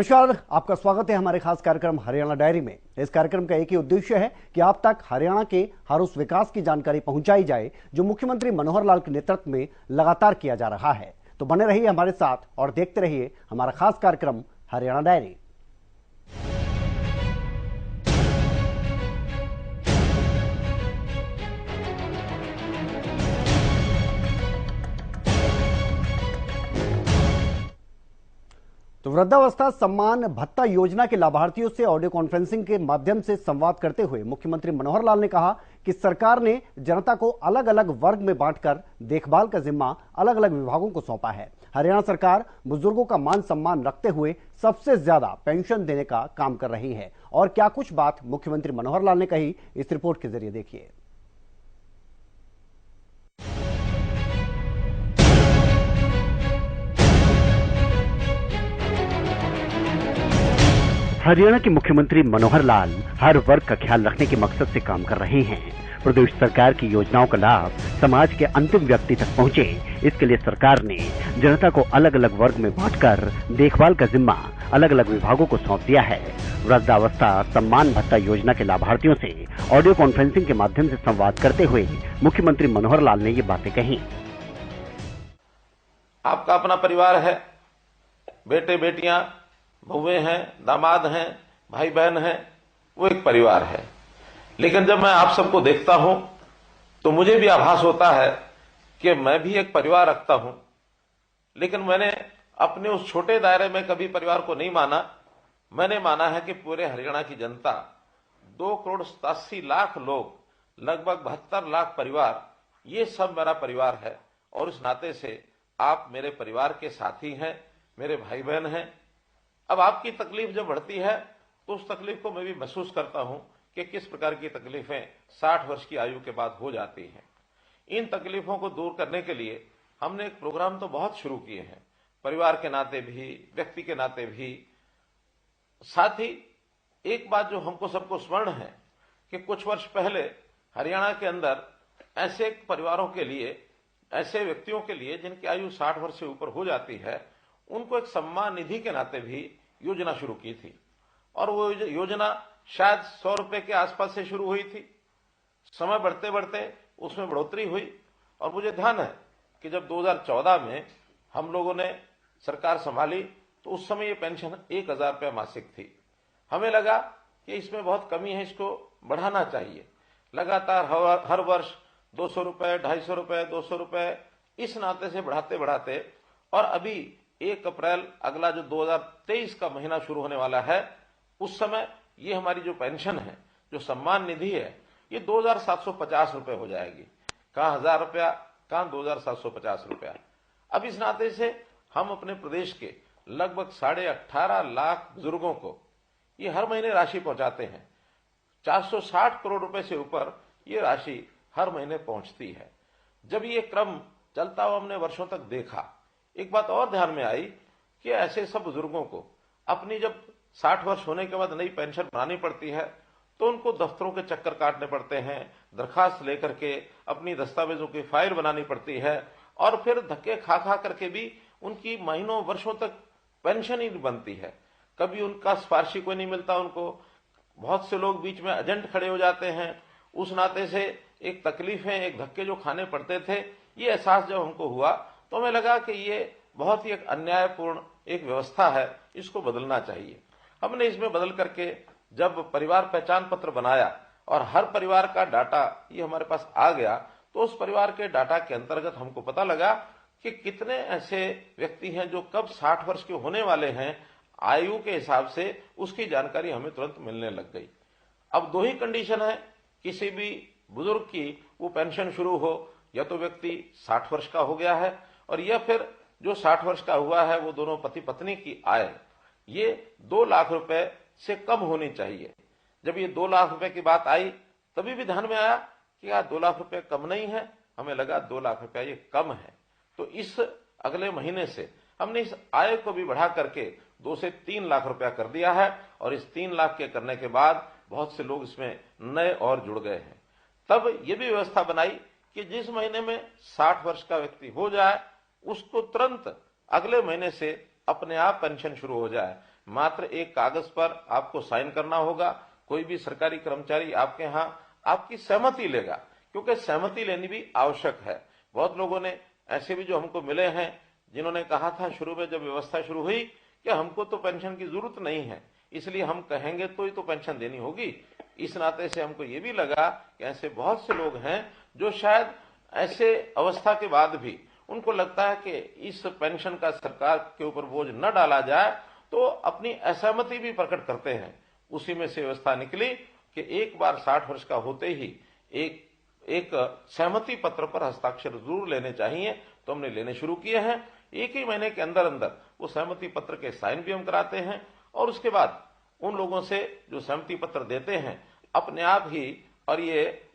नमस्कार, आपका स्वागत है हमारे खास कार्यक्रम हरियाणा डायरी में। इस कार्यक्रम का एक ही उद्देश्य है कि आप तक हरियाणा के हर उस विकास की जानकारी पहुंचाई जाए जो मुख्यमंत्री मनोहर लाल के नेतृत्व में लगातार किया जा रहा है। तो बने रहिए हमारे साथ और देखते रहिए हमारा खास कार्यक्रम हरियाणा डायरी। तो वृद्धावस्था सम्मान भत्ता योजना के लाभार्थियों से ऑडियो कॉन्फ्रेंसिंग के माध्यम से संवाद करते हुए मुख्यमंत्री मनोहर लाल ने कहा कि सरकार ने जनता को अलग अलग वर्ग में बांटकर देखभाल का जिम्मा अलग अलग विभागों को सौंपा है। हरियाणा सरकार बुजुर्गों का मान सम्मान रखते हुए सबसे ज्यादा पेंशन देने का काम कर रही है। और क्या कुछ बात मुख्यमंत्री मनोहर लाल ने कही, इस रिपोर्ट के जरिए देखिए। हरियाणा के मुख्यमंत्री मनोहर लाल हर वर्ग का ख्याल रखने के मकसद से काम कर रहे हैं। प्रदेश सरकार की योजनाओं का लाभ समाज के अंतिम व्यक्ति तक पहुंचे, इसके लिए सरकार ने जनता को अलग अलग वर्ग में बांटकर देखभाल का जिम्मा अलग अलग विभागों को सौंप दिया है। वृद्धावस्था सम्मान भत्ता योजना के लाभार्थियों से ऑडियो कॉन्फ्रेंसिंग के माध्यम से संवाद करते हुए मुख्यमंत्री मनोहर लाल ने ये बातें कही। आपका अपना परिवार है, बेटे बेटियां, बहुएं हैं, दामाद हैं, भाई बहन हैं, वो एक परिवार है। लेकिन जब मैं आप सबको देखता हूं तो मुझे भी आभास होता है कि मैं भी एक परिवार रखता हूं। लेकिन मैंने अपने उस छोटे दायरे में कभी परिवार को नहीं माना। मैंने माना है कि पूरे हरियाणा की जनता 2,87,00,000 लोग, लगभग 72 लाख परिवार, ये सब मेरा परिवार है। और इस नाते से आप मेरे परिवार के साथी हैं, मेरे भाई बहन हैं। अब आपकी तकलीफ जब बढ़ती है तो उस तकलीफ को मैं भी महसूस करता हूं कि किस प्रकार की तकलीफें 60 वर्ष की आयु के बाद हो जाती हैं। इन तकलीफों को दूर करने के लिए हमने एक प्रोग्राम तो बहुत शुरू किए हैं, परिवार के नाते भी, व्यक्ति के नाते भी। साथ ही एक बात जो हमको सबको स्मरण है कि कुछ वर्ष पहले हरियाणा के अंदर ऐसे परिवारों के लिए, ऐसे व्यक्तियों के लिए जिनकी आयु 60 वर्ष से ऊपर हो जाती है, उनको एक सम्मान निधि के नाते भी योजना शुरू की थी। और वो योजना शायद 100 रुपए के आसपास से शुरू हुई थी। समय बढ़ते बढ़ते उसमें बढ़ोतरी हुई। और मुझे ध्यान है कि जब 2014 में हम लोगों ने सरकार संभाली तो उस समय ये पेंशन 1,000 रुपया मासिक थी। हमें लगा कि इसमें बहुत कमी है, इसको बढ़ाना चाहिए। लगातार हर वर्ष 200 रुपए, 250 रुपए, 200 रुपए, इस नाते से बढ़ाते बढ़ाते और अभी 1 अप्रैल अगला जो 2023 का महीना शुरू होने वाला है, उस समय ये हमारी जो पेंशन है, जो सम्मान निधि है, ये 2,750 रुपए हो जाएगी। कहां 1,000 रुपया, कहां 2,750 रुपया। अब इस नाते से हम अपने प्रदेश के लगभग 18.5 लाख बुजुर्गों को ये हर महीने राशि पहुंचाते हैं। 460 करोड़ रुपए से ऊपर ये राशि हर महीने पहुंचती है। जब ये क्रम चलता हुआ हमने वर्षों तक देखा, एक बात और ध्यान में आई कि ऐसे सब बुजुर्गों को अपनी जब 60 वर्ष होने के बाद नई पेंशन बनानी पड़ती है तो उनको दफ्तरों के चक्कर काटने पड़ते हैं, दरखास्त लेकर के अपनी दस्तावेजों की फाइल बनानी पड़ती है। और फिर धक्के खा खा करके भी उनकी महीनों वर्षों तक पेंशन ही नहीं बनती है। कभी उनका सिफारिशी कोई नहीं मिलता उनको। बहुत से लोग बीच में एजेंट खड़े हो जाते हैं। उस नाते से एक तकलीफें, एक धक्के जो खाने पड़ते थे, ये एहसास जब हमको हुआ तो हमें लगा कि ये बहुत ही एक अन्यायपूर्ण एक व्यवस्था है, इसको बदलना चाहिए। हमने इसमें बदल करके जब परिवार पहचान पत्र बनाया और हर परिवार का डाटा ये हमारे पास आ गया, तो उस परिवार के डाटा के अंतर्गत हमको पता लगा कि कितने ऐसे व्यक्ति हैं जो कब 60 वर्ष के होने वाले हैं, आयु के हिसाब से उसकी जानकारी हमें तुरंत मिलने लग गई। अब 2 ही कंडीशन है किसी भी बुजुर्ग की वो पेंशन शुरू हो, या तो व्यक्ति 60 वर्ष का हो गया है और या फिर जो 60 वर्ष का हुआ है वो दोनों पति पत्नी की आय ये 2 लाख रुपए से कम होनी चाहिए। जब ये 2 लाख रुपए की बात आई तभी भी ध्यान में आया कि यार 2 लाख रुपए कम नहीं है, हमें लगा 2 लाख रुपया ये कम है। तो इस अगले महीने से हमने इस आय को भी बढ़ा करके 2 से 3 लाख रुपया कर दिया है। और इस 3 लाख के करने के बाद बहुत से लोग इसमें नए और जुड़ गए हैं। तब ये भी व्यवस्था बनाई कि जिस महीने में 60 वर्ष का व्यक्ति हो जाए उसको तुरंत अगले महीने से अपने आप पेंशन शुरू हो जाए। मात्र एक कागज पर आपको साइन करना होगा। कोई भी सरकारी कर्मचारी आपके यहाँ आपकी सहमति लेगा, क्योंकि सहमति लेनी भी आवश्यक है। बहुत लोगों ने ऐसे भी जो हमको मिले हैं जिन्होंने कहा था शुरू में जब व्यवस्था शुरू हुई कि हमको तो पेंशन की जरूरत नहीं है, इसलिए हम कहेंगे तो ही तो पेंशन देनी होगी। इस नाते से हमको ये भी लगा कि ऐसे बहुत से लोग हैं जो शायद ऐसे अवस्था के बाद भी उनको लगता है कि इस पेंशन का सरकार के ऊपर बोझ न डाला जाए, तो अपनी असहमति भी प्रकट करते हैं। उसी में से व्यवस्था निकली कि एक बार 60 वर्ष का होते ही एक सहमति पत्र पर हस्ताक्षर जरूर लेने चाहिए। तो हमने लेने शुरू किए हैं। एक ही महीने के अंदर अंदर वो सहमति पत्र के साइन भी हम कराते हैं, और उसके बाद उन लोगों से जो सहमति पत्र देते हैं अपने आप ही और ये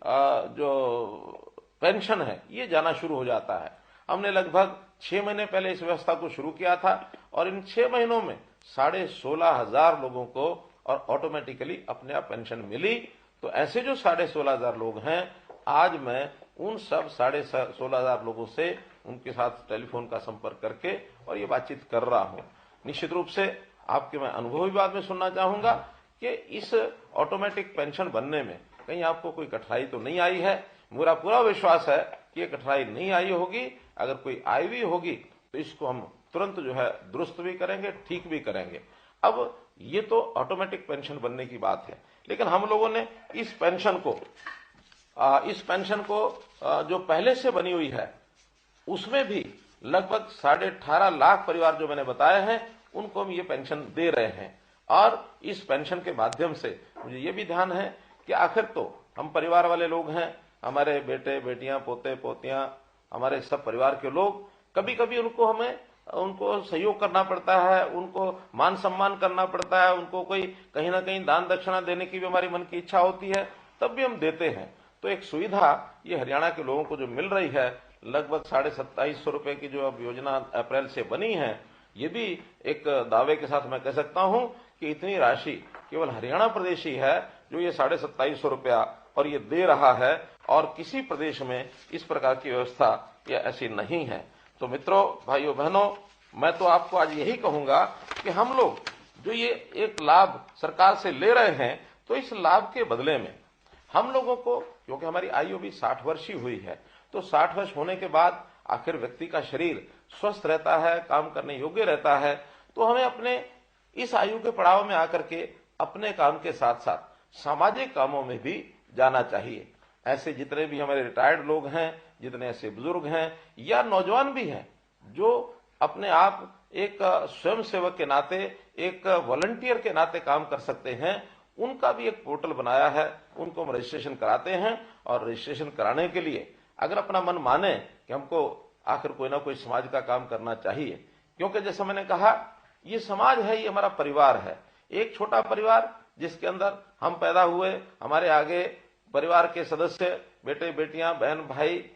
जो पेंशन है ये जाना शुरू हो जाता है। हमने लगभग 6 महीने पहले इस व्यवस्था को शुरू किया था, और इन 6 महीनों में 16,500 लोगों को और ऑटोमेटिकली अपने आप पेंशन मिली। तो ऐसे जो 16,500 लोग हैं, आज मैं उन सब 16,500 लोगों से उनके साथ टेलीफोन का संपर्क करके और ये बातचीत कर रहा हूं। निश्चित रूप से आपके मैं अनुभव भी बाद में सुनना चाहूंगा कि इस ऑटोमेटिक पेंशन बनने में कहीं आपको कोई कठिनाई तो नहीं आई है। मेरा पूरा विश्वास है कि ये कठिनाई नहीं आई होगी। अगर कोई आई भी होगी तो इसको हम तुरंत जो है दुरुस्त भी करेंगे, ठीक भी करेंगे। अब ये तो ऑटोमेटिक पेंशन बनने की बात है, लेकिन हम लोगों ने इस पेंशन को जो पहले से बनी हुई है उसमें भी लगभग 18.5 लाख परिवार जो मैंने बताए हैं उनको हम ये पेंशन दे रहे हैं। और इस पेंशन के माध्यम से मुझे ये भी ध्यान है कि आखिर तो हम परिवार वाले लोग हैं, हमारे बेटे बेटियां पोते पोतियां, हमारे सब परिवार के लोग, कभी कभी उनको सहयोग करना पड़ता है, उनको मान सम्मान करना पड़ता है, उनको कोई कहीं ना कहीं दान दक्षिणा देने की भी हमारी मन की इच्छा होती है, तब भी हम देते हैं। तो एक सुविधा ये हरियाणा के लोगों को जो मिल रही है, लगभग 2750 रुपए की जो अब योजना अप्रैल से बनी है, ये भी एक दावे के साथ मैं कह सकता हूं कि इतनी राशि केवल हरियाणा प्रदेश ही है जो ये 2750 रुपया और ये दे रहा है, और किसी प्रदेश में इस प्रकार की व्यवस्था ये ऐसी नहीं है। तो मित्रों, भाइयों बहनों, मैं तो आपको आज यही कहूंगा कि हम लोग जो ये एक लाभ सरकार से ले रहे हैं, तो इस लाभ के बदले में हम लोगों को, क्योंकि हमारी आयु भी 60 वर्ष ही हुई है, तो 60 वर्ष होने के बाद आखिर व्यक्ति का शरीर स्वस्थ रहता है, काम करने योग्य रहता है, तो हमें अपने इस आयु के पड़ाव में आकर के अपने काम के साथ साथ सामाजिक कामों में भी जाना चाहिए। ऐसे जितने भी हमारे रिटायर्ड लोग हैं, जितने ऐसे बुजुर्ग हैं या नौजवान भी हैं जो अपने आप एक स्वयंसेवक के नाते, एक वॉलंटियर के नाते काम कर सकते हैं, उनका भी एक पोर्टल बनाया है। उनको हम रजिस्ट्रेशन कराते हैं, और रजिस्ट्रेशन कराने के लिए अगर अपना मन माने कि हमको आखिर कोई ना कोई समाज का काम करना चाहिए, क्योंकि जैसे मैंने कहा ये समाज है, ये हमारा परिवार है, एक छोटा परिवार जिसके अंदर हम पैदा हुए, हमारे आगे परिवार के सदस्य, बेटे बेटियां, बहन भाई,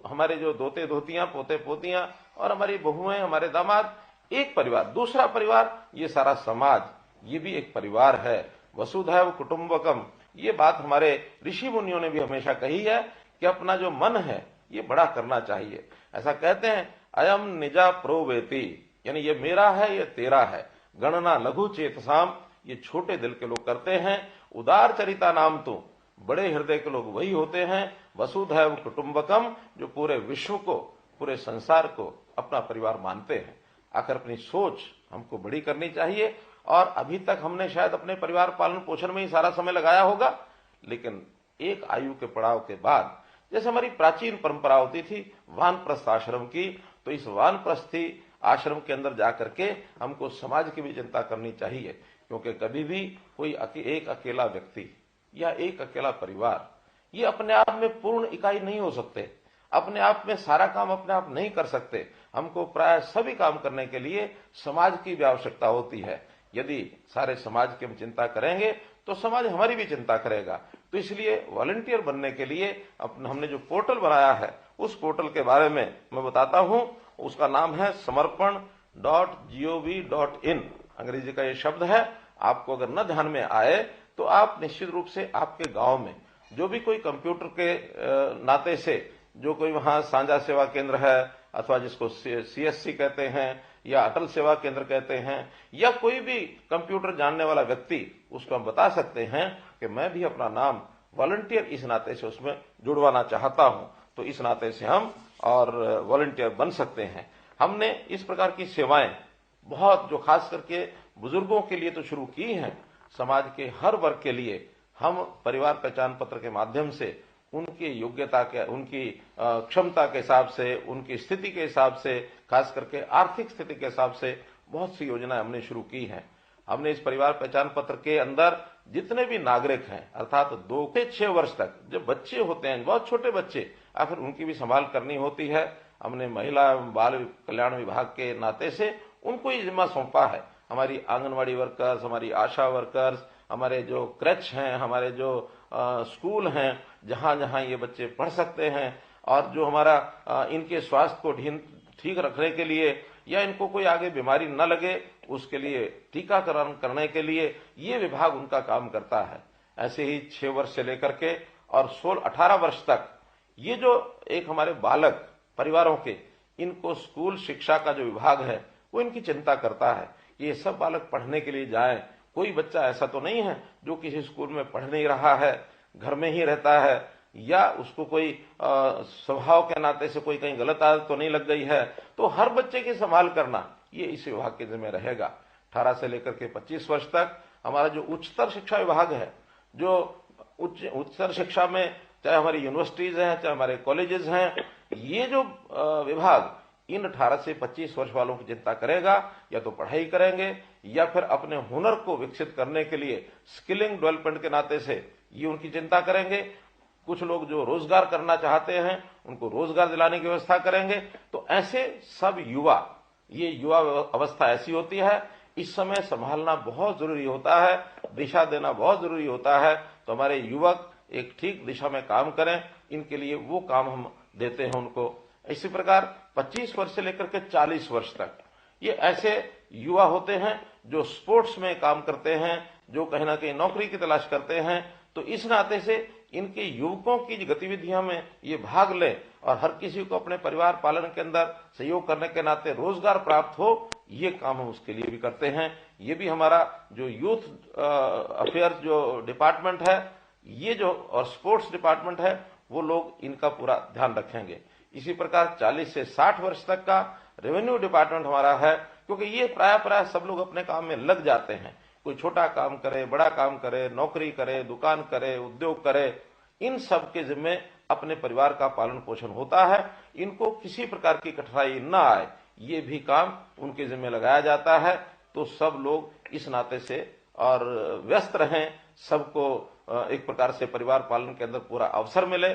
हमारे जो दोते धोतियां, पोते पोतियां, और हमारी बहुएं, हमारे दामाद, एक परिवार। दूसरा परिवार ये सारा समाज, ये भी एक परिवार है। वसुधैव कुटुंबकम, ये बात हमारे ऋषि मुनियों ने भी हमेशा कही है कि अपना जो मन है ये बड़ा करना चाहिए। ऐसा कहते हैं, अयम निजा प्रोवेति, यानी ये मेरा है, ये तेरा है। गणना लघु चेतसाम, ये छोटे दिल के लोग करते हैं। उदार चरिता नाम तो, बड़े हृदय के लोग वही होते हैं। वसुधैव कुटुंबकम, जो पूरे विश्व को, पूरे संसार को अपना परिवार मानते हैं। आखिर अपनी सोच हमको बड़ी करनी चाहिए, और अभी तक हमने शायद अपने परिवार पालन पोषण में ही सारा समय लगाया होगा, लेकिन एक आयु के पड़ाव के बाद, जैसे हमारी प्राचीन परंपरा होती थी वानप्रस्थ आश्रम की, तो इस वानप्रस्थी आश्रम के अंदर जाकर के हमको समाज की भी चिंता करनी चाहिए, क्योंकि कभी भी कोई एक अकेला व्यक्ति या एक अकेला परिवार ये अपने आप में पूर्ण इकाई नहीं हो सकते, अपने आप में सारा काम अपने आप नहीं कर सकते। हमको प्राय सभी काम करने के लिए समाज की भी आवश्यकता होती है। यदि सारे समाज की हम चिंता करेंगे तो समाज हमारी भी चिंता करेगा। तो इसलिए वॉलंटियर बनने के लिए हमने जो पोर्टल बनाया है, उस पोर्टल के बारे में मैं बताता हूं। उसका नाम है samarpan.gov.in, अंग्रेजी का ये शब्द है। आपको अगर न ध्यान में आए तो आप निश्चित रूप से आपके गांव में जो भी कोई कंप्यूटर के नाते से जो कोई वहां साझा सेवा केंद्र है, अथवा जिसको CSC कहते हैं, या अटल सेवा केंद्र कहते हैं, या कोई भी कंप्यूटर जानने वाला व्यक्ति, उसको हम बता सकते हैं कि मैं भी अपना नाम वॉलंटियर इस नाते से उसमें जुड़वाना चाहता हूं, तो इस नाते से हम और वॉलंटियर बन सकते हैं। हमने इस प्रकार की सेवाएं बहुत, जो खास करके बुजुर्गों के लिए तो शुरू की हैं, समाज के हर वर्ग के लिए हम परिवार पहचान पत्र के माध्यम से उनकी योग्यता के, उनकी क्षमता के हिसाब से, उनकी स्थिति के हिसाब से, खास करके आर्थिक स्थिति के हिसाब से बहुत सी योजनाएं हमने शुरू की हैं। हमने इस परिवार पहचान पत्र के अंदर जितने भी नागरिक हैं, अर्थात 2 से 6 वर्ष तक जब बच्चे होते हैं, बहुत छोटे बच्चे, आखिर उनकी भी संभाल करनी होती है, हमने महिला एवं बाल कल्याण विभाग के नाते से उनको ये जिम्मा सौंपा है। हमारी आंगनवाड़ी वर्कर्स, हमारी आशा वर्कर्स, हमारे जो क्रच हैं, हमारे जो स्कूल हैं, जहां जहां ये बच्चे पढ़ सकते हैं, और जो हमारा इनके स्वास्थ्य को ठीक रखने के लिए या इनको कोई आगे बीमारी न लगे उसके लिए टीकाकरण करने के लिए ये विभाग उनका काम करता है। ऐसे ही 6 वर्ष से लेकर के और 16-18 वर्ष तक ये जो एक हमारे बालक परिवारों के, इनको स्कूल शिक्षा का जो विभाग है वो इनकी चिंता करता है कि ये सब बालक पढ़ने के लिए जाएं। कोई बच्चा ऐसा तो नहीं है जो किसी स्कूल में पढ़ नहीं रहा है, घर में ही रहता है, या उसको कोई स्वभाव के नाते से कोई कहीं गलत आदत तो नहीं लग गई है। तो हर बच्चे की संभाल करना ये इस विभाग के जिम्मे रहेगा। 18 से लेकर के 25 वर्ष तक हमारा जो उच्चतर शिक्षा विभाग है, जो उच्चतर शिक्षा में चाहे हमारी यूनिवर्सिटीज हैं, चाहे हमारे कॉलेजेस हैं, ये जो विभाग इन 18 से 25 वर्ष वालों की चिंता करेगा, या तो पढ़ाई करेंगे या फिर अपने हुनर को विकसित करने के लिए स्किलिंग डेवलपमेंट के नाते से ये उनकी चिंता करेंगे। कुछ लोग जो रोजगार करना चाहते हैं उनको रोजगार दिलाने की व्यवस्था करेंगे। तो ऐसे सब युवा, ये युवा अवस्था ऐसी होती है, इस समय संभालना बहुत जरूरी होता है, दिशा देना बहुत जरूरी होता है। तो हमारे युवक एक ठीक दिशा में काम करें, इनके लिए वो काम हम देते हैं उनको। इसी प्रकार 25 वर्ष से लेकर के 40 वर्ष तक ये ऐसे युवा होते हैं जो स्पोर्ट्स में काम करते हैं, जो कहीं ना कहीं नौकरी की तलाश करते हैं। तो इस नाते से इनके युवकों की गतिविधियों में ये भाग लें और हर किसी को अपने परिवार पालन के अंदर सहयोग करने के नाते रोजगार प्राप्त हो, ये काम हम उसके लिए भी करते हैं। ये भी हमारा जो यूथ अफेयर्स जो डिपार्टमेंट है, ये जो और स्पोर्ट्स डिपार्टमेंट है, वो लोग इनका पूरा ध्यान रखेंगे। इसी प्रकार 40 से 60 वर्ष तक का रेवेन्यू डिपार्टमेंट हमारा है, क्योंकि ये प्राय सब लोग अपने काम में लग जाते हैं। कोई छोटा काम करे, बड़ा काम करे, नौकरी करे, दुकान करे, उद्योग करे, इन सब के जिम्मे अपने परिवार का पालन पोषण होता है। इनको किसी प्रकार की कठिनाई न आए, ये भी काम उनके जिम्मे लगाया जाता है। तो सब लोग इस नाते से और व्यस्त रहें, सबको एक प्रकार से परिवार पालन के अंदर पूरा अवसर मिले।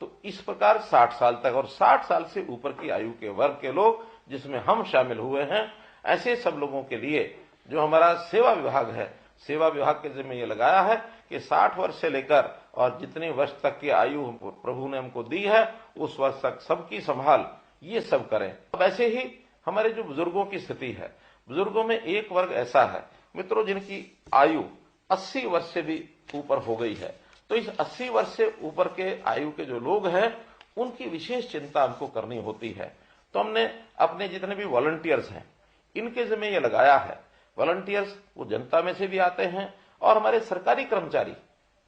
तो इस प्रकार 60 साल तक और 60 साल से ऊपर की आयु के वर्ग के लोग, जिसमें हम शामिल हुए हैं, ऐसे सब लोगों के लिए जो हमारा सेवा विभाग है, सेवा विभाग के जिम्मे ये लगाया है कि 60 वर्ष से लेकर और जितने वर्ष तक की आयु प्रभु ने हमको दी है, उस वर्ष तक सबकी संभाल ये सब करें। अब ऐसे ही हमारे जो बुजुर्गों की स्थिति है, बुजुर्गों में एक वर्ग ऐसा है मित्रों जिनकी आयु 80 वर्ष से भी ऊपर हो गई है। तो इस 80 वर्ष से ऊपर के आयु के जो लोग हैं, उनकी विशेष चिंता हमको करनी होती है। तो हमने अपने जितने भी वॉलंटियर्स हैं, इनके जिम्मे ये लगाया है। वॉलंटियर्स वो जनता में से भी आते हैं, और हमारे सरकारी कर्मचारी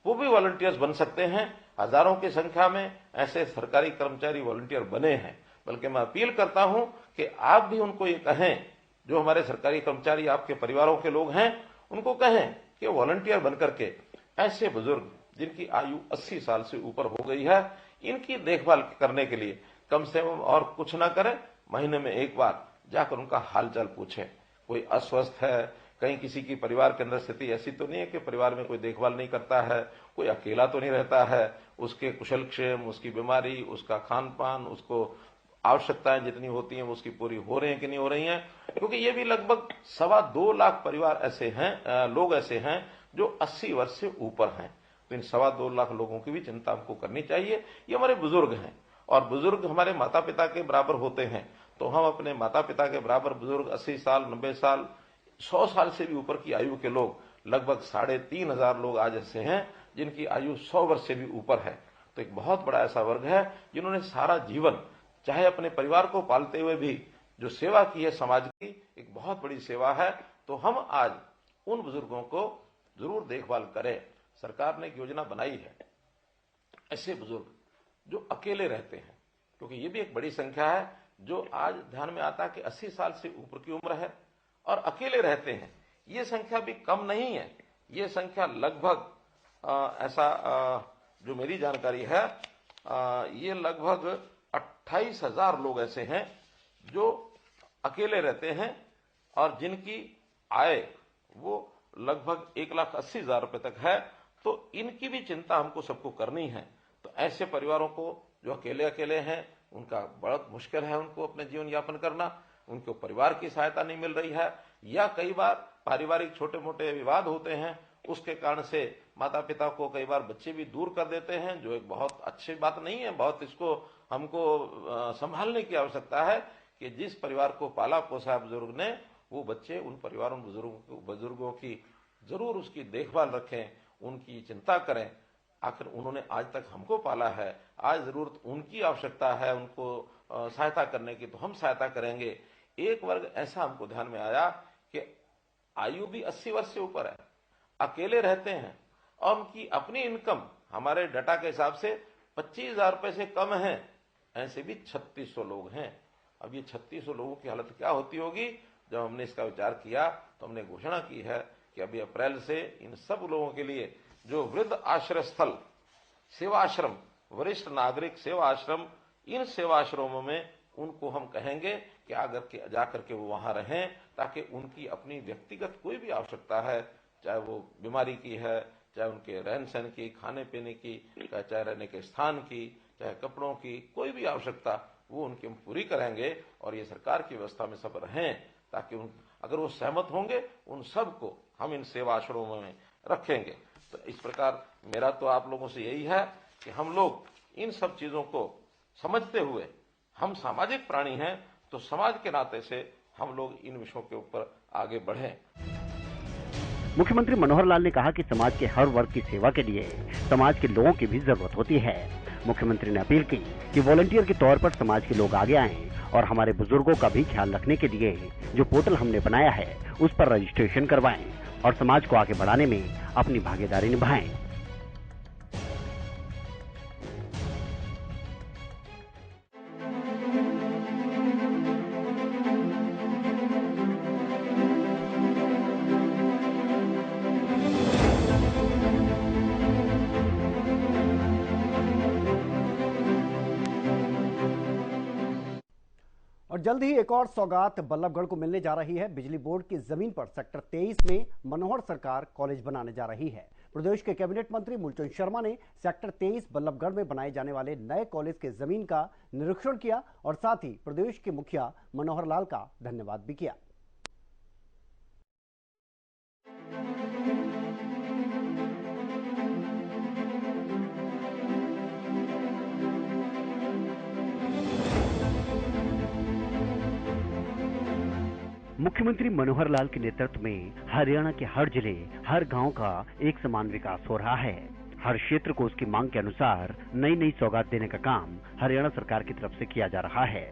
वो भी वॉलंटियर्स बन सकते हैं। हजारों की संख्या में ऐसे सरकारी कर्मचारी वॉलंटियर बने हैं। बल्कि मैं अपील करता हूं कि आप भी उनको ये कहें, जो हमारे सरकारी कर्मचारी आपके परिवारों के लोग हैं, उनको कहें कि वॉलंटियर बनकर के ऐसे बुजुर्ग जिनकी आयु 80 साल से ऊपर हो गई है, इनकी देखभाल करने के लिए कम से कम और कुछ ना करें, महीने में एक बार जाकर उनका हालचाल पूछें। कोई अस्वस्थ है, कहीं किसी की परिवार के अंदर स्थिति ऐसी तो नहीं है कि परिवार में कोई देखभाल नहीं करता है, कोई अकेला तो नहीं रहता है, उसके कुशल क्षेम, उसकी बीमारी, उसका खान पान, उसको आवश्यकताएं जितनी होती हैं वो उसकी पूरी हो रही हैं कि नहीं हो रही हैं। क्योंकि ये भी लगभग 2.25 लाख परिवार ऐसे हैं, लोग ऐसे हैं जो 80 वर्ष से ऊपर हैं। तो इन 2.25 लाख लोगों की भी चिंता हमको करनी चाहिए। ये हमारे बुजुर्ग हैं, और बुजुर्ग हमारे माता पिता के बराबर होते हैं। तो हम अपने माता पिता के बराबर बुजुर्ग 80 साल, 90 साल, 100 साल से भी ऊपर की आयु के लोग लगभग 3,500 लोग आज ऐसे हैं जिनकी आयु 100 वर्ष से भी ऊपर है। तो एक बहुत बड़ा ऐसा वर्ग है जिन्होंने सारा जीवन, चाहे अपने परिवार को पालते हुए भी जो सेवा की है समाज की, एक बहुत बड़ी सेवा है। तो हम आज उन बुजुर्गों को जरूर देखभाल करें। सरकार ने एक योजना बनाई है, ऐसे बुजुर्ग जो अकेले रहते हैं, क्योंकि ये भी एक बड़ी संख्या है जो आज ध्यान में आता है कि 80 साल से ऊपर की उम्र है और अकेले रहते हैं। ये संख्या भी कम नहीं है। ये संख्या लगभग जो मेरी जानकारी है, ये लगभग 28,000 लोग ऐसे हैं जो अकेले रहते हैं और जिनकी आय वो लगभग 1,80,000 रुपए तक है। तो इनकी भी चिंता हमको सबको करनी है। तो ऐसे परिवारों को जो अकेले अकेले हैं, उनका बहुत मुश्किल है उनको अपने जीवन यापन करना, उनको परिवार की सहायता नहीं मिल रही है, या कई बार पारिवारिक छोटे मोटे विवाद होते हैं, उसके कारण से माता पिता को कई बार बच्चे भी दूर कर देते हैं, जो एक बहुत अच्छी बात नहीं है। बहुत इसको हमको संभालने की आवश्यकता है कि जिस परिवार को पाला पोसा बुजुर्ग ने, वो बच्चे उन परिवारों बुजुर्गों की जरूर उसकी देखभाल रखें, उनकी चिंता करें। आखिर उन्होंने आज तक हमको पाला है, आज जरूरत उनकी आवश्यकता है उनको सहायता करने की, तो हम सहायता करेंगे। एक वर्ग ऐसा हमको ध्यान में आया कि आयु भी 80 वर्ष से ऊपर है, अकेले रहते हैं और उनकी अपनी इनकम हमारे डाटा के हिसाब से 25,000 रुपए से कम है। ऐसे भी 3600 लोग हैं। अब ये 3600 लोगों की हालत क्या होती होगी? जब हमने इसका विचार किया तो हमने घोषणा की है कि अभी अप्रैल से इन सब लोगों के लिए जो वृद्ध आश्रय स्थल, सेवा आश्रम, वरिष्ठ नागरिक सेवा आश्रम, इन सेवा आश्रमों में उनको हम कहेंगे कि जाकर के वो वहां रहें, ताकि उनकी अपनी व्यक्तिगत कोई भी आवश्यकता है, चाहे वो बीमारी की है, चाहे उनके रहन सहन की, खाने पीने की, चाहे रहने के स्थान की, चाहे कपड़ों की, कोई भी आवश्यकता वो उनकी हम पूरी करेंगे। और ये सरकार की व्यवस्था में सब रहें, ताकि अगर वो सहमत होंगे उन सबको हम इन सेवा आश्रमों में रखेंगे। तो इस प्रकार मेरा तो आप लोगों से यही है कि हम लोग इन सब चीजों को समझते हुए, हम सामाजिक प्राणी हैं, तो समाज के नाते से हम लोग इन विषयों के ऊपर आगे बढ़ें। मुख्यमंत्री मनोहर लाल ने कहा कि समाज के हर वर्ग की सेवा के लिए समाज के लोगों की भी जरूरत होती है। मुख्यमंत्री ने अपील की कि वॉलंटियर के तौर पर समाज के लोग आगे आएं और हमारे बुजुर्गों का भी ख्याल रखने के लिए जो पोर्टल हमने बनाया है उस पर रजिस्ट्रेशन करवाएं और समाज को आगे बढ़ाने में अपनी भागीदारी निभाएं। और जल्द ही एक और सौगात बल्लभगढ़ को मिलने जा रही है। बिजली बोर्ड की जमीन पर सेक्टर 23 में मनोहर सरकार कॉलेज बनाने जा रही है। प्रदेश के कैबिनेट मंत्री मूलचंद शर्मा ने सेक्टर 23 बल्लभगढ़ में बनाए जाने वाले नए कॉलेज के जमीन का निरीक्षण किया और साथ ही प्रदेश के मुखिया मनोहर लाल का धन्यवाद भी किया। मुख्यमंत्री मनोहर लाल के नेतृत्व में हरियाणा के हर जिले, हर गांव का एक समान विकास हो रहा है। हर क्षेत्र को उसकी मांग के अनुसार नई नई सौगात देने का काम हरियाणा सरकार की तरफ से किया जा रहा है।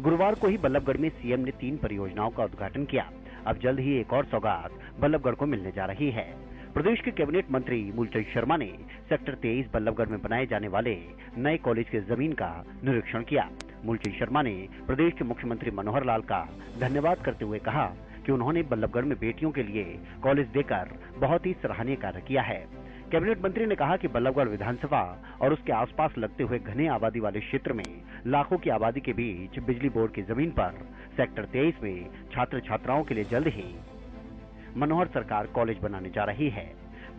गुरुवार को ही बल्लभगढ़ में सीएम ने 3 परियोजनाओं का उद्घाटन किया। अब जल्द ही एक और सौगात बल्लभगढ़ को मिलने जा रही है। प्रदेश के कैबिनेट मंत्री मूलचंद शर्मा ने सेक्टर 23 बल्लभगढ़ में बनाए जाने वाले नए कॉलेज के जमीन का निरीक्षण किया। मूलचंद शर्मा ने प्रदेश के मुख्यमंत्री मनोहर लाल का धन्यवाद करते हुए कहा कि उन्होंने बल्लभगढ़ में बेटियों के लिए कॉलेज देकर बहुत ही सराहनीय कार्य किया है। कैबिनेट मंत्री ने कहा कि बल्लभगढ़ विधानसभा और उसके आसपास लगते हुए घने आबादी वाले क्षेत्र में लाखों की आबादी के बीच बिजली बोर्ड की जमीन पर सेक्टर 23 में छात्र छात्राओं के लिए जल्द ही मनोहर सरकार कॉलेज बनाने जा रही है।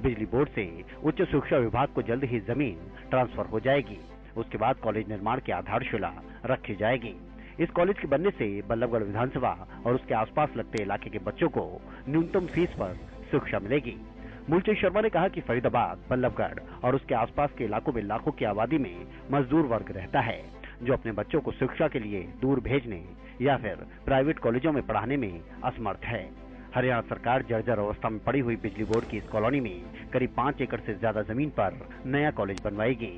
बिजली बोर्ड से उच्च शिक्षा विभाग को जल्द ही जमीन ट्रांसफर हो जाएगी। उसके बाद कॉलेज निर्माण की आधारशिला रखी जाएगी। इस कॉलेज के बनने से बल्लभगढ़ विधानसभा और उसके आसपास लगते इलाके के बच्चों को न्यूनतम फीस पर शिक्षा मिलेगी। मूलचंद शर्मा ने कहा कि फरीदाबाद, बल्लभगढ़ और उसके आसपास के इलाकों में लाखों की आबादी में मजदूर वर्ग रहता है, जो अपने बच्चों को शिक्षा के लिए दूर भेजने या फिर प्राइवेट कॉलेजों में पढ़ाने में असमर्थ है। हरियाणा सरकार जर्जर अवस्था में पड़ी हुई बिजली बोर्ड की इस कॉलोनी में करीब 5 एकड़ से ज्यादा जमीन पर नया कॉलेज बनवाएगी।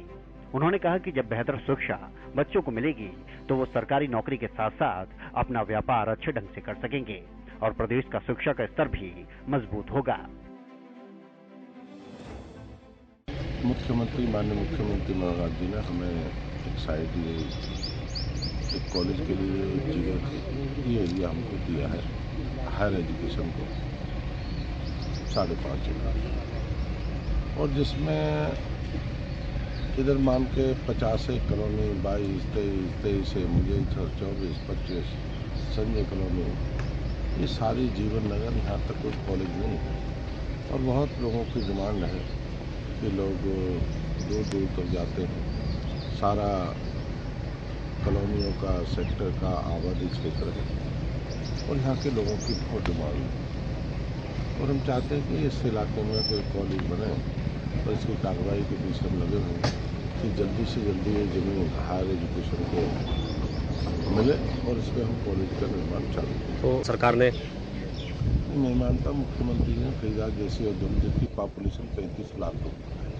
उन्होंने कहा कि जब बेहतर शिक्षा बच्चों को मिलेगी तो वो सरकारी नौकरी के साथ साथ अपना व्यापार अच्छे ढंग से कर सकेंगे और प्रदेश का शिक्षा का स्तर भी मजबूत होगा। माननीय मुख्यमंत्री मनोहर लाल जी ने हमें एक साइड एक कॉलेज के लिए एक जगह ये एरिया हमको दिया है हायर एजुकेशन को 5.5 एकड़ और जिसमें इधर मान के 50 कॉलोनी 22, 23 मुझे 24, 25 संजय कॉलोनी ये सारी जीवन नगर यहाँ तक कोई कॉलेज नहीं है और बहुत लोगों की डिमांड है कि लोग दूर दूर तक जाते हैं। सारा कॉलोनियों का सेक्टर का आबादी क्षेत्र है और यहाँ के लोगों की बहुत डिमांड है और हम चाहते हैं कि इस इलाके में कोई कॉलेज बने और इसकी कार्रवाई के पीछे हम लगे हुए हैं कि जल्दी से जल्दी ये जमीन हायर एजुकेशन को मिले और इस पर हम कॉलेज का निर्माण चालू करें। तो सरकार ने मैं मानता मुख्यमंत्री ने फरीदाबाद जैसी उद्यम जिसकी पॉपुलेशन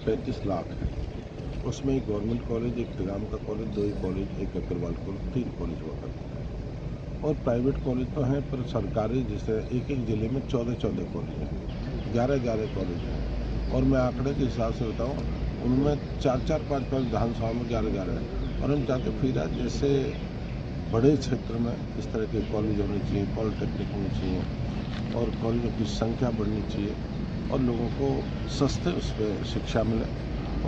35 लाख है उसमें एक गवर्नमेंट कॉलेज, एक तिगाम का कॉलेज, 2 कॉलेज, एक अग्रवाल कॉलेज, 3 कॉलेज हुआ करते हैं और प्राइवेट कॉलेज तो हैं पर सरकारी जैसे एक जिले में 14 कॉलेज हैं, 11 कॉलेज हैं और मैं आंकड़े के हिसाब से बताऊँ उनमें 4 5 विधानसभा में 11 है और हम चाहते फरीदाबाद जैसे बड़े क्षेत्र में इस तरह के कॉलेज होने चाहिए, पॉलिटेक्निक होनी चाहिए और कॉलेजों की संख्या बढ़नी चाहिए और लोगों को सस्ते उस पर शिक्षा मिले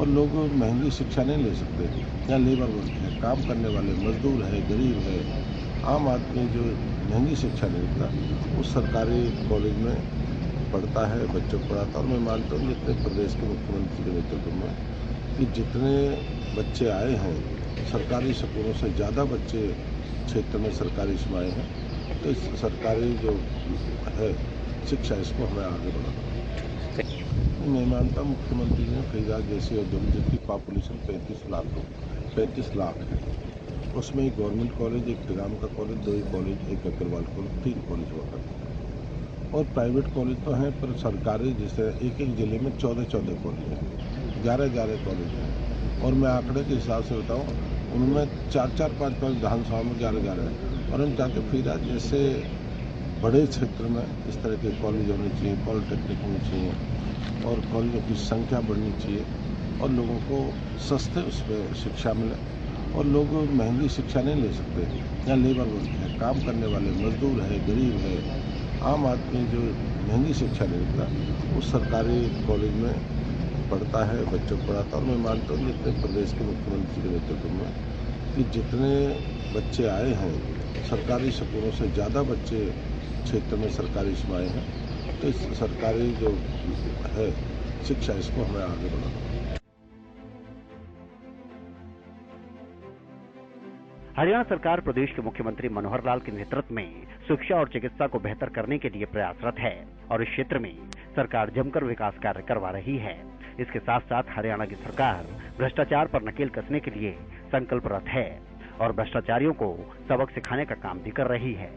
और लोग महंगी शिक्षा नहीं ले सकते। यहाँ लेबर वर्क है, काम करने वाले मजदूर है, गरीब है, आम आदमी जो महंगी शिक्षा नहीं लेता वो सरकारी कॉलेज में पढ़ता है, बच्चों को पढ़ाता और मैं मानता हूँ जितने प्रदेश के मुख्यमंत्री के नेतृत्व में कि जितने बच्चे आए हैं सरकारी स्कूलों से ज़्यादा बच्चे क्षेत्र में सरकारी स्कूल आए हैं तो इस सरकारी जो है शिक्षा इसको हमें आगे बढ़ाना है। मैं मानता मुख्यमंत्री ने फरीदाबाद जैसी उद्यम जिसकी पॉपुलेशन 35 लाख है उसमें एक गवर्नमेंट कॉलेज, एक तिगाम का कॉलेज, 2 कॉलेज, एक अग्रवाल कॉलेज, 3 कॉलेज हुआ करते हैं और प्राइवेट कॉलेज तो हैं पर सरकारी जैसे एक जिले में 14 कॉलेज हैं, 11 कॉलेज हैं और मैं आंकड़े के हिसाब से बताऊँ उनमें 4 5 विधानसभा में 11 है और हम चाहते फरीदाबाद जैसे बड़े क्षेत्र में इस तरह के कॉलेज होने चाहिए, पॉलिटेक्निक होनी चाहिए और कॉलेजों की संख्या बढ़नी चाहिए और लोगों को सस्ते उस पर शिक्षा मिले और लोग महंगी शिक्षा नहीं ले सकते। यहाँ लेबर वर्क है, काम करने वाले मजदूर है, गरीब है, आम आदमी जो महंगी शिक्षा नहीं लेता वो सरकारी कॉलेज में पढ़ता है, बच्चों को पढ़ाता और मैं मानता हूँ जितने प्रदेश के मुख्यमंत्री के नेतृत्व में कि जितने बच्चे आए हैं सरकारी स्कूलों से ज़्यादा बच्चे क्षेत्र में सरकारी स्कूल आए हैं तो इस सरकारी जो है शिक्षा इसको हमें आगे बढ़ाना है। हरियाणा सरकार प्रदेश के मुख्यमंत्री मनोहर लाल के नेतृत्व में शिक्षा और चिकित्सा को बेहतर करने के लिए प्रयासरत है और इस क्षेत्र में सरकार जमकर विकास कार्य करवा रही है। इसके साथ साथ हरियाणा की सरकार भ्रष्टाचार पर नकेल कसने के लिए संकल्परत है और भ्रष्टाचारियों को सबक सिखाने का काम भी कर रही है।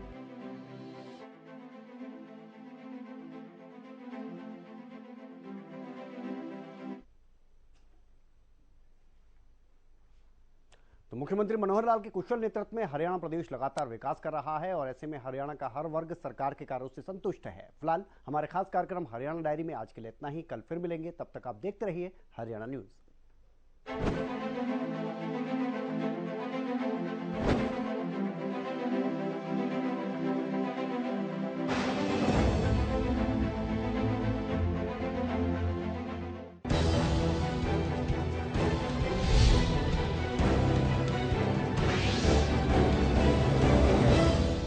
तो मुख्यमंत्री मनोहर लाल के कुशल नेतृत्व में हरियाणा प्रदेश लगातार विकास कर रहा है और ऐसे में हरियाणा का हर वर्ग सरकार के कार्यों से संतुष्ट है। फिलहाल हमारे खास कार्यक्रम हरियाणा डायरी में आज के लिए इतना ही। कल फिर मिलेंगे, तब तक आप देखते रहिए हरियाणा न्यूज।